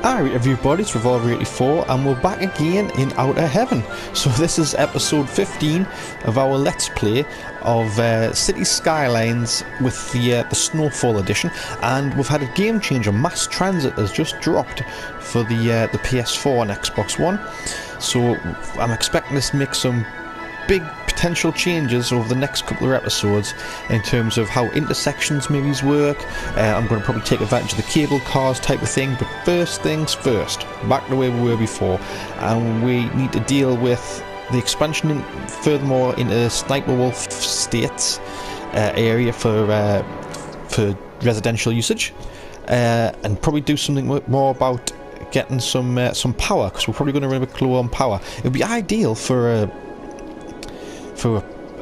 Alright everybody, it's Revolver84 and we're back again in Outer Heaven. So this is episode 15 of our Let's Play of City Skylines with the Snowfall edition, and we've had a game changer. Mass Transit has just dropped for the PS4 and Xbox One, so I'm expecting this to make some big potential changes over the next couple of episodes in terms of how intersections maybe work. I'm going to probably take advantage of the cable cars type of thing, but first things first, back to the way we were before, and we need to deal with the expansion furthermore into Sniper Wolf States area for residential usage, and probably do something more about getting some power, because we're probably going to run a bit low on power. It would be ideal for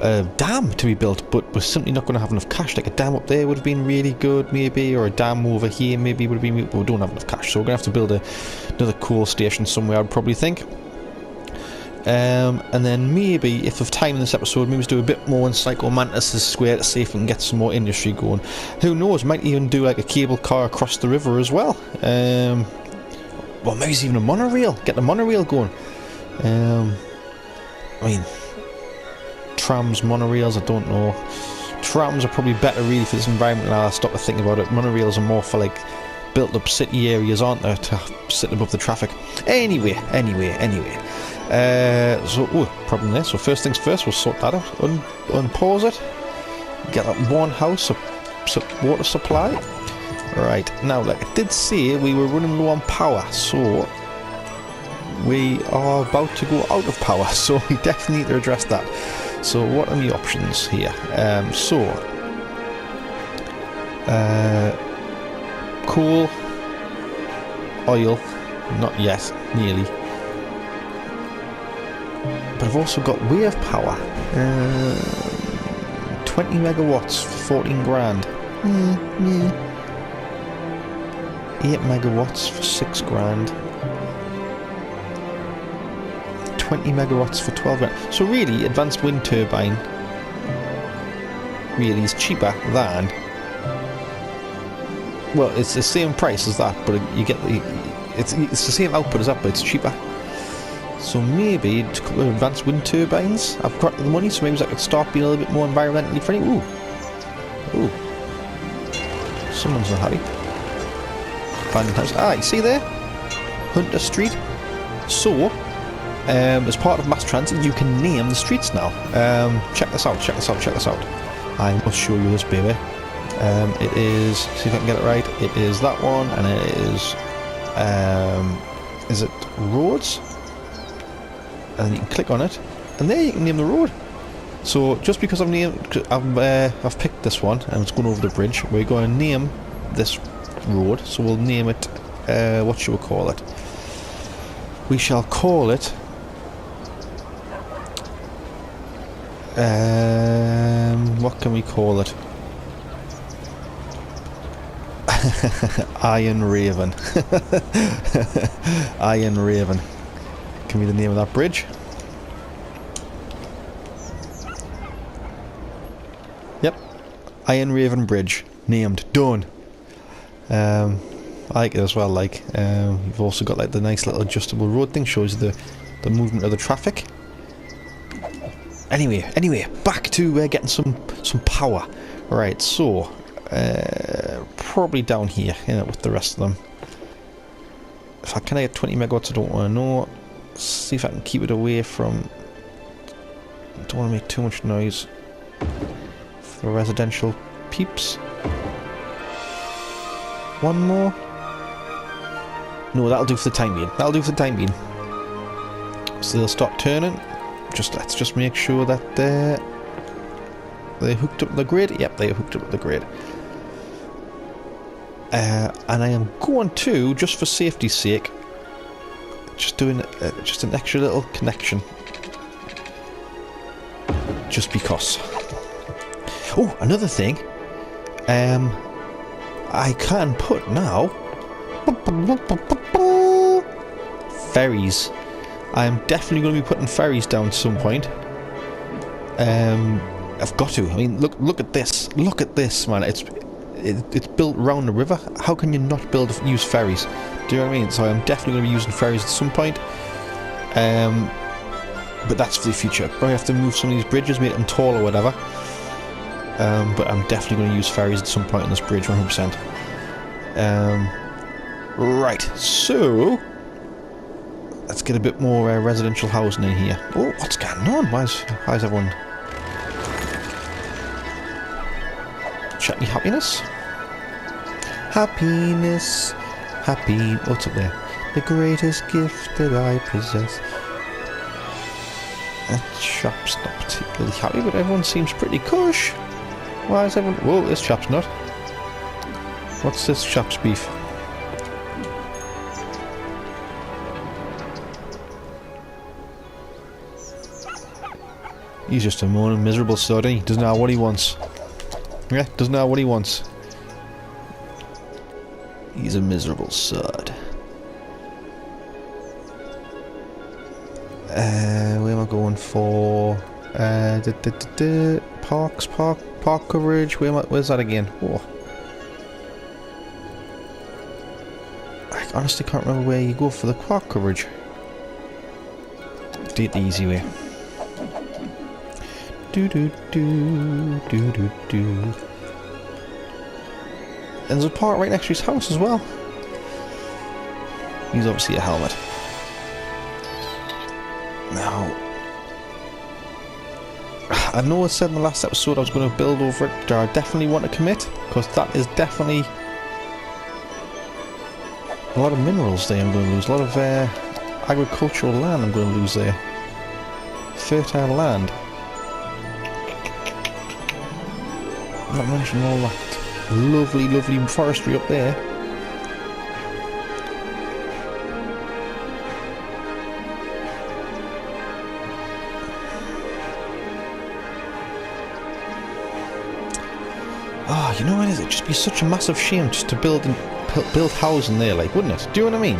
a dam to be built, but we're simply not going to have enough cash. Like a dam up there would have been really good maybe, or a dam over here maybe would have been, but we don't have enough cash, so we're going to have to build another coal station somewhere, I'd probably think. And then maybe, if we've time in this episode, maybe do a bit more in Psycho Mantis' Square to see if we can get some more industry going. Who knows, might even do like a cable car across the river as well. Well, maybe it's even a monorail, get the monorail going. I mean, trams, monorails, I don't know. Trams are probably better really for this environment now I stop to think about it. Monorails are more for like built up city areas, aren't they, to sit above the traffic. Anyway. So, problem there. So first things first, we'll sort that out. Unpause it. Get that one house water supply. Right, now like I did say, we were running low on power, so we are about to go out of power, so we definitely need to address that. So what are the options here? Coal, oil, not yet, nearly. But I've also got wave power. 20 megawatts for 14 grand. 8 megawatts for 6 grand. 20 megawatts for 12 grand. So really, advanced wind turbine really is cheaper than, well, it's the same price as that, but you get it's the same output as that, but it's cheaper. So maybe a couple of advanced wind turbines. I've got the money, so maybe I could start being a little bit more environmentally friendly. Ooh, someone's not happy. Abandoned house. Ah, you see there, Hunter Street. So as part of mass transit, you can name the streets now. Check this out. I must show you this baby. It is, see if I can get it right, it is that one, and it is it roads? And you can click on it, and there you can name the road. So just because I've picked this one, and it's going over the bridge, we're going to name this road, so we'll name it, what shall we call it? We shall call it what can we call it? Iron Raven. Iron Raven can be the name of that bridge. Yep, Iron Raven Bridge, named, done. I like it as well. Like you've also got like the nice little adjustable road thing, shows the movement of the traffic. Anyway, back to getting some power. Right, so probably down here, with the rest of them. If I can get 20 megawatts, I don't want to know. See if I can keep it away from. Don't want to make too much noise for residential peeps. One more. No, that'll do for the time being. So they'll stop turning. Let's just make sure that they're hooked up to the grid. Yep, they're hooked up to the grid. And I am going to, just for safety's sake, just doing just an extra little connection. Just because. Oh, another thing. I can put now ferries. I'm definitely going to be putting ferries down at some point. I've got to. I mean, look at this. Look at this, man. it's built around the river. How can you not use ferries? Do you know what I mean? So I'm definitely going to be using ferries at some point. But that's for the future. Probably have to move some of these bridges, make them tall or whatever. But I'm definitely going to use ferries at some point on this bridge, 100%. Right, so let's get a bit more residential housing in here. Oh, what's going on? Why is everyone check me happiness? Happiness, what's up there? The greatest gift that I possess. That chap's not particularly happy, but everyone seems pretty cush. Why is everyone... Whoa, this chap's not. What's this chap's beef? He's just a moaning, miserable sod, he doesn't know what he wants. Yeah, doesn't know what he wants. He's a miserable sod. Where am I going for? Park coverage. Where's that again? Oh. I honestly can't remember where you go for the park coverage. Do it the easy way. Do. And there's a park right next to his house as well. He's obviously a helmet. Now, I know I said in the last episode I was going to build over it. Do I definitely want to commit? Because that is definitely a lot of minerals there I'm going to lose. A lot of agricultural land I'm going to lose there. Fertile land. Not mentioning all that lovely, lovely forestry up there. Ah, you know what it is? It'd just be such a massive shame just to build housing there, like, wouldn't it? Do you know what I mean?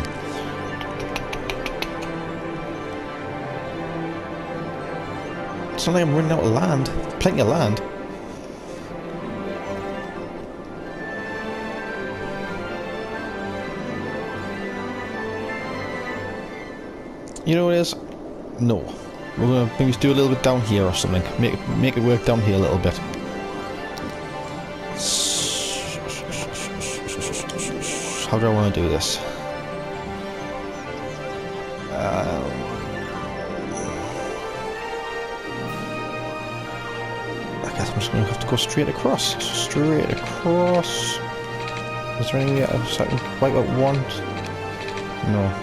It's not like I'm running out of land. Plenty of land. You know what it is? No. We're going to maybe do a little bit down here or something. Make it work down here a little bit. How do I want to do this? I guess I'm just going to have to go straight across. Straight across. Is there any way I can wipe out one? No.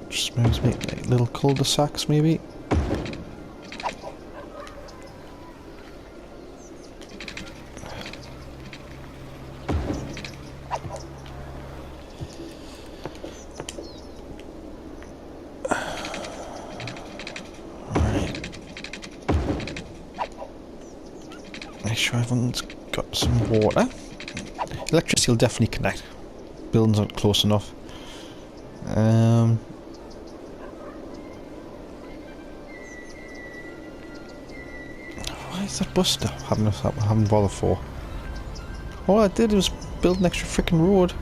Just make like little cul-de-sacs maybe. Alright. Make sure everyone's got some water. Electricity will definitely connect. Buildings aren't close enough. Why is that bus stop? Haven't bothered for. All I did was build an extra freaking road.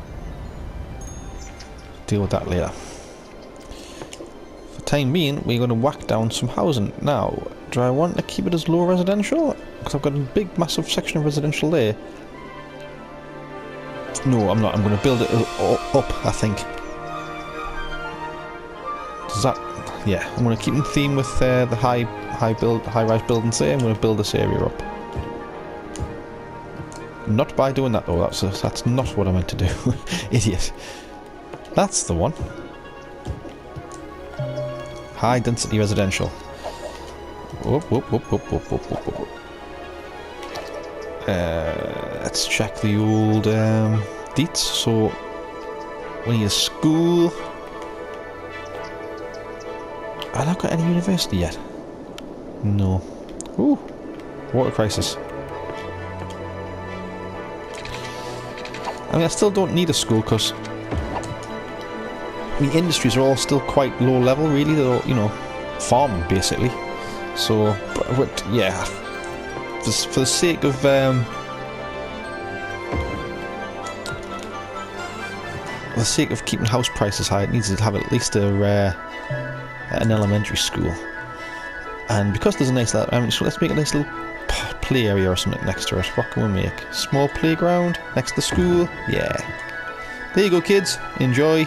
Deal with that later. For the time being, we're going to whack down some housing. Now, do I want to keep it as low residential? Because I've got a big, massive section of residential there. No, I'm not. I'm going to build it up, I think. Does that... Yeah, I'm going to keep in theme with the high-rise buildings there. I'm going to build this area up. Not by doing that, though. That's not what I meant to do. Idiot. That's the one. High-density residential. Whoop, whoop, whoop, whoop, whoop, whoop, whoop, whoop. Let's check the old deets. So, when you're school, I've not got any university yet. No. Ooh, water crisis. I mean, I still don't need a school because the industries are all still quite low level, really. They're all, you know, farming basically. So, but yeah, for the sake of keeping house prices high, it needs to have at least an elementary school. And because there's a nice little elementary school, let's make a nice little play area or something next to it. What can we make? Small playground next to the school? Yeah. There you go, kids. Enjoy.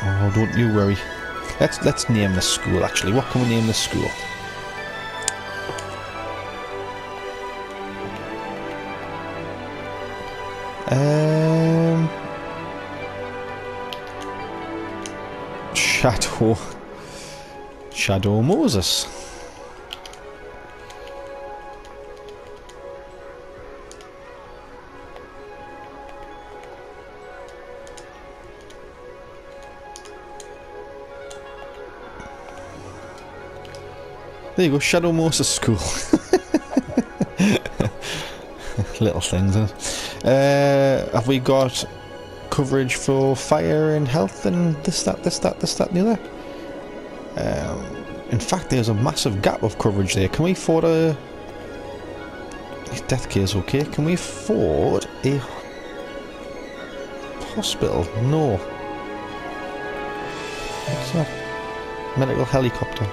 Oh, don't you worry. Let's name this school, actually. What can we name this school? Shadow Moses. There you go, Shadow Moses School. Little things, huh? Have we got coverage for fire and health and this, that, and the other? In fact, there's a massive gap of coverage there. Can we afford a... Death care is okay. Can we afford a hospital? No. What's that? Medical helicopter.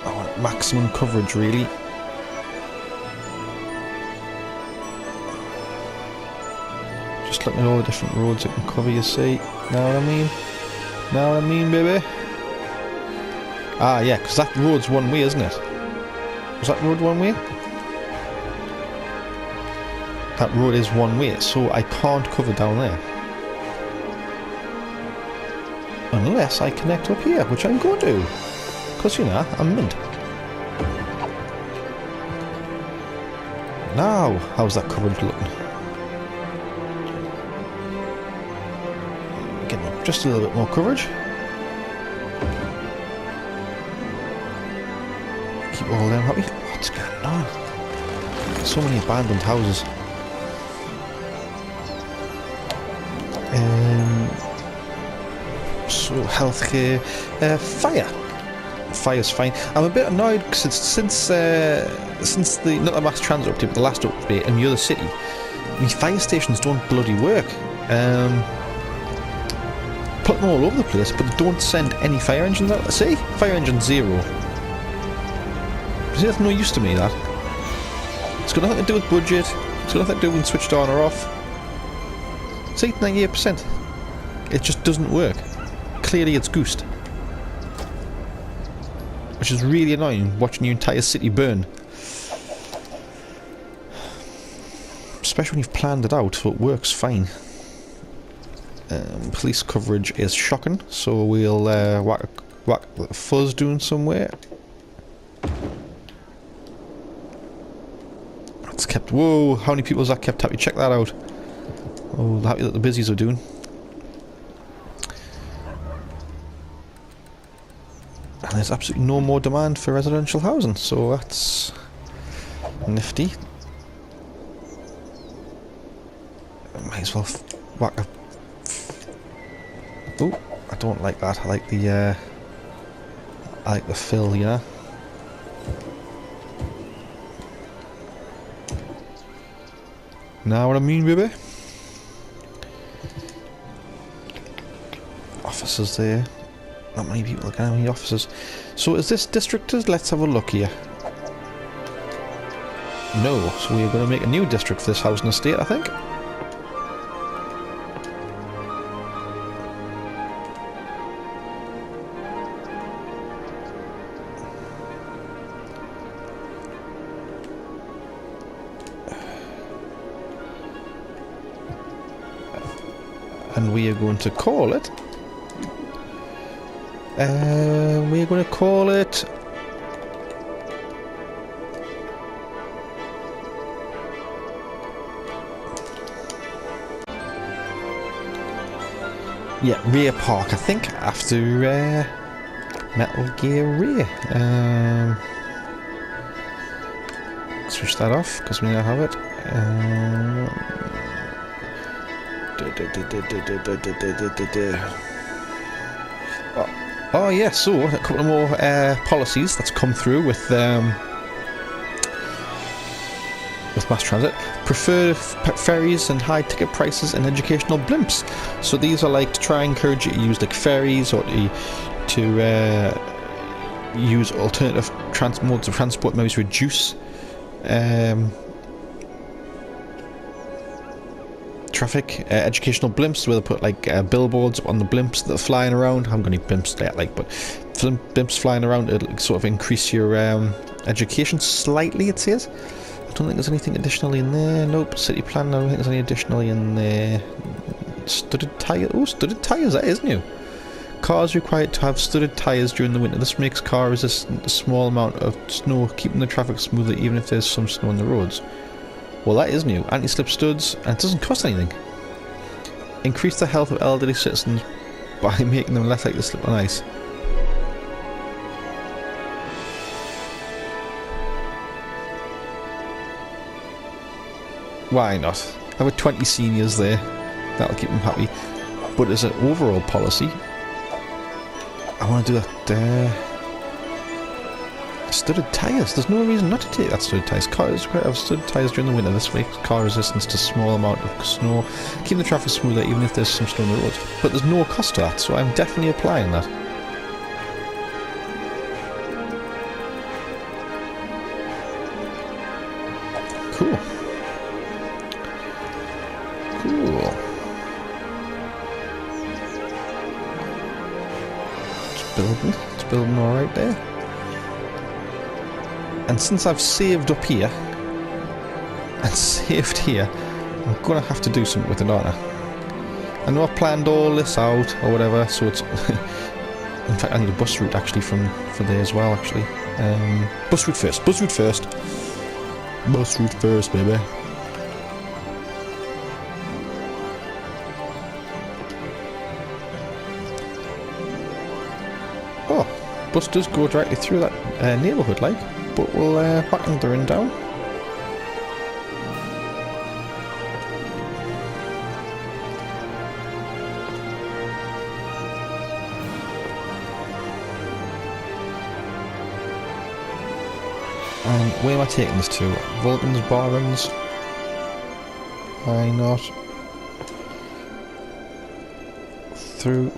I want maximum coverage, really. Just looking at all the different roads it can cover, you see. Know what I mean? Know what I mean, baby? Ah, yeah, because that road's one way, isn't it? Was that road one way? That road is one way, so I can't cover down there. Unless I connect up here, which I'm going to. Because, you know, I'm mint. Now, how's that coverage looking? Getting just a little bit more coverage. Keep all them happy. What's going on? So many abandoned houses. So healthcare, fire. Fire's fine. I'm a bit annoyed because since the not the mass transit update, but the last update in the other city, these fire stations don't bloody work. Put them all over the place, but they don't send any fire engines out. See, fire engine 0. See, that's no use to me. That it's got nothing to do with budget. It's got nothing to do with switched on or off. See, 98%. It just doesn't work. Clearly, it's goosed. Which is really annoying, watching your entire city burn. Especially when you've planned it out, so it works fine. Police coverage is shocking, so we'll whack the fuzz doing somewhere. That's kept... Whoa, how many people has that kept happy? Check that out. Oh, happy that the busies are doing. And there's absolutely no more demand for residential housing, so that's nifty. Might as well whack a... Oh, I don't like that. I like the fill, you know. Know what I mean, baby? Offices there. Not many people looking at any offices. So is this districted? Let's have a look here. No, so we're going to make a new district for this housing estate, I think. And we are going to call it... we're going to call it... Yeah, rear park, I think, after Metal Gear Rear. Switch that off, because we now have it. Oh yeah, so a couple of more policies that's come through with mass transit. Prefer ferries and high ticket prices and educational blimps. So these are like to try and encourage you to use like ferries or to use alternative modes of transport, maybe to reduce traffic. Educational blimps, where they put like billboards on the blimps that are flying around. I haven't got any blimps yet, like, but blimps flying around, it'll sort of increase your education slightly, it says. I don't think there's anything additionally in there. Nope. City plan, I don't think there's any additionally in there. Studded tyres. Oh, studded tyres, that is new. Cars required to have studded tyres during the winter. This makes car resistant a small amount of snow, keeping the traffic smoother even if there's some snow on the roads. Well, that is new. Anti-slip studs, and it doesn't cost anything. Increase the health of elderly citizens by making them less likely to slip on ice. Why not? I've got 20 seniors there. That'll keep them happy. But as an overall policy, I want to do that studded tyres. There's no reason not to take that studded tyres. Cars have studded tyres during the winter. This makes car resistance to small amount of snow, keeping the traffic smoother even if there's some snow on the roads. But there's no cost to that, so I'm definitely applying that. Cool. Cool. It's building alright there. And since I've saved up here and saved here, I'm gonna have to do something with it, aren't I? I know I've planned all this out or whatever, so it's in fact I need a bus route actually for there as well actually. Bus route first, bus route first. Bus route first, baby. Oh, bus does go directly through that neighbourhood, like, but we'll batten the ring down. And where am I taking this to? Vulcan's Barons? Why not? Through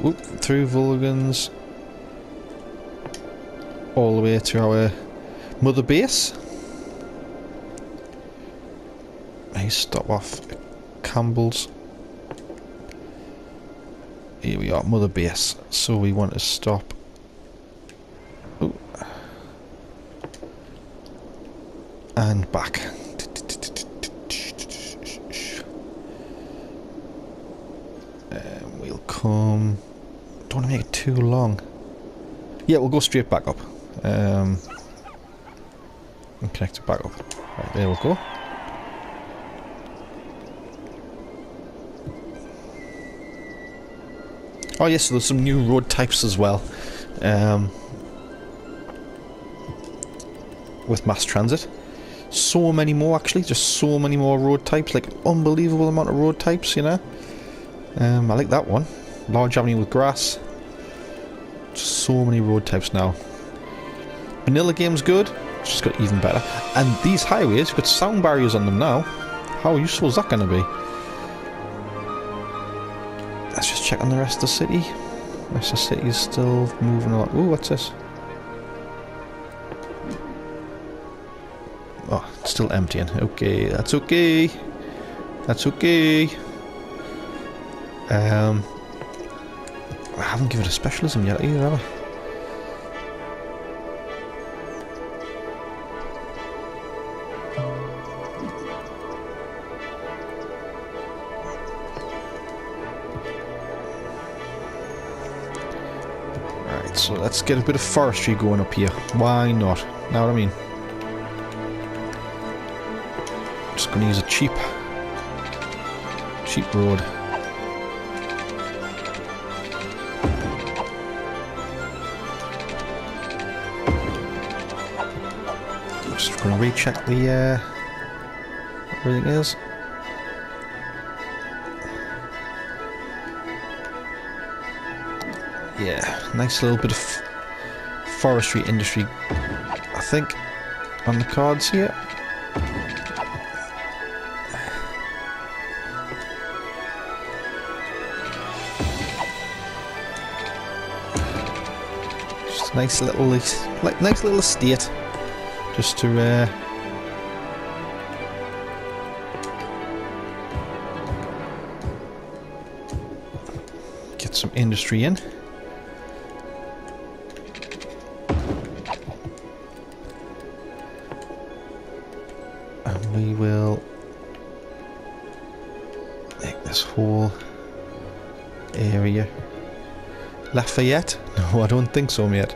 Vulcan's, all the way to our mother base. I stop off at Campbell's. Here we are, mother base. So we want to stop. Ooh. And back. We'll come. Don't want to make it too long. Yeah, we'll go straight back up. And connect it back up. Right, there we go. Oh yes, so there's some new road types as well. With mass transit. So many more actually, just so many more road types, like unbelievable amount of road types, you know. I like that one. Large avenue with grass. Just so many road types now. Vanilla game's good, it's just got even better. And these highways, you've got sound barriers on them now. How useful is that going to be? Let's just check on the rest of the city. The rest of the city is still moving along. Ooh, what's this? Oh, it's still emptying. Okay, that's okay. That's okay. I haven't given it a specialism yet either, have I? Right, so let's get a bit of forestry going up here. Why not? Know what I mean? Just gonna use a cheap road. Just want to recheck the everything is. Yeah, nice little bit of forestry industry, I think, on the cards here. Just a nice little estate, just to get some industry in. We will make this whole area Lafayette? No, I don't think so, mate.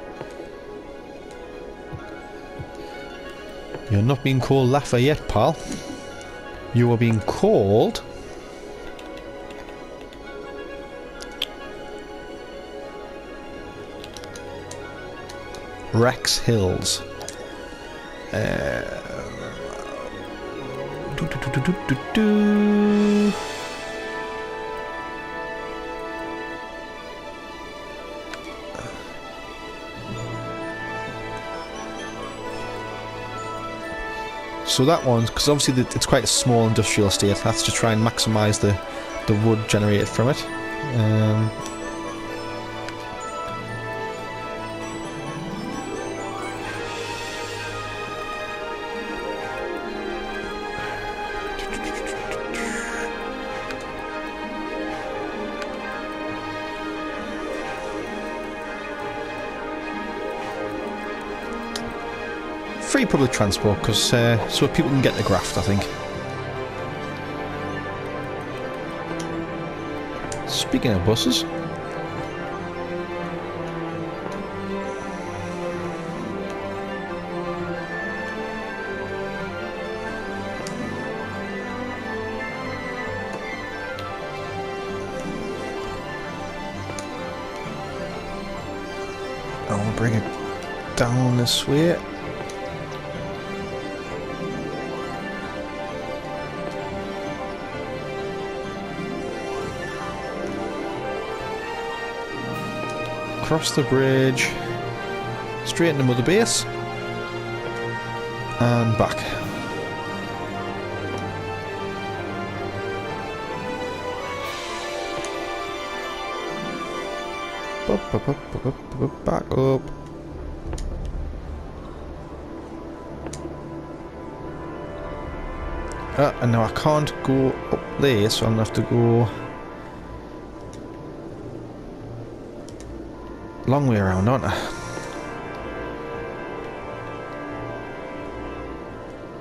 You're not being called Lafayette, pal. You are being called Rex Hills. So that one, because obviously it's quite a small industrial estate, that's to try and maximise the wood generated from it. Free public transport, because so people can get the graft, I think. Speaking of buses, I'll bring it down this way. Across the bridge, straight into Mother Base, and back. Back up. And now I can't go up there, so I'm going to have to go long way around, aren't I?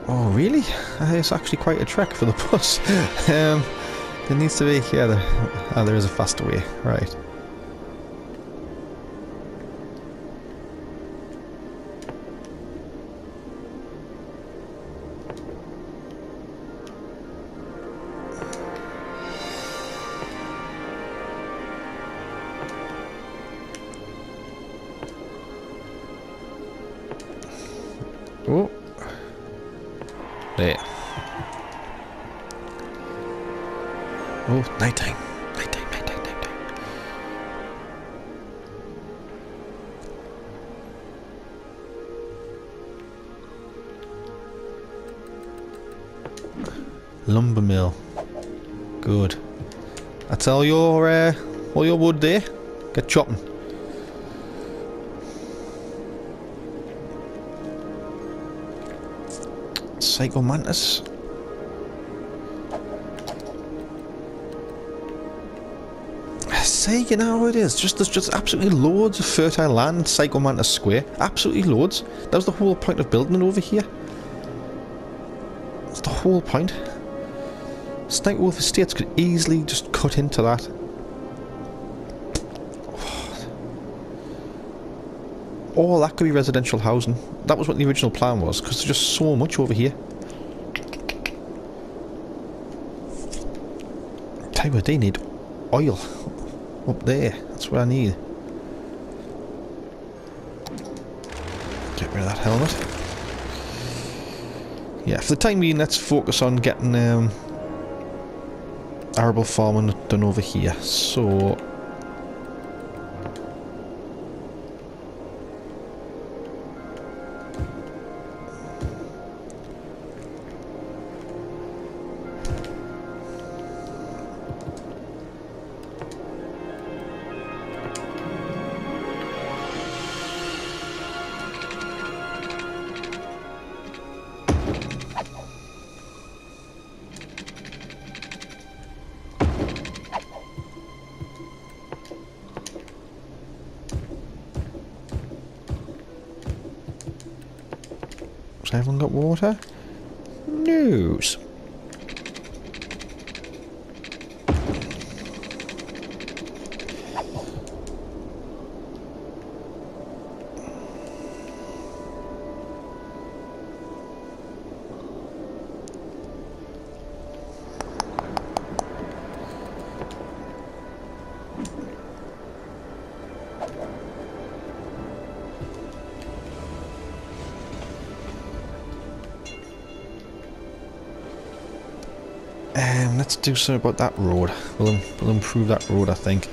Oh, really? It's actually quite a trek for the bus. There needs to be... yeah, there is a faster way. Right. Oh, there. Oh, nighttime. Lumber mill. Good. That's all your wood there. Get chopping. Psycho mantis. See, you know how it is. There's just absolutely loads of fertile land, Psycho Mantis Square. Absolutely loads. That was the whole point of building it over here. That's the whole point. Snipe Wolf Estates could easily just cut into that. All that could be residential housing. That was what the original plan was, because there's just so much over here. Tell you what, they need oil up there. That's what I need. Get rid of that helmet. yeah, for the time being, let's focus on getting arable farming done over here. So has everyone got water? News. Let's do something about that road. We'll improve that road, I think.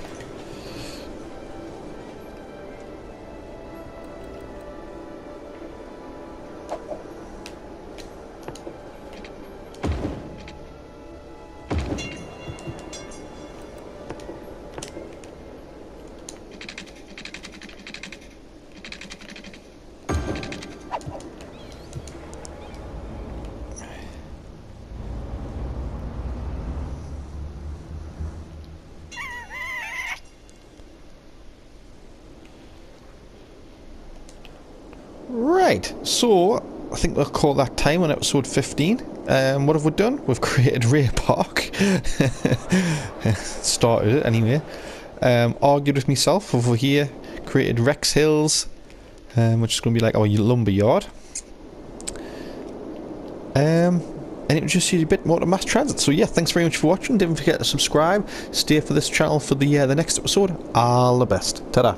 Right, so I think we'll call that time on episode 15. What have we done? We've created Ray Park. Started it anyway. Argued with myself over here. Created Rex Hills, which is going to be like our lumber yard. And it was just a bit more to mass transit. So yeah, thanks very much for watching. Don't forget to subscribe. Stay for this channel for the next episode. All the best. Ta-da.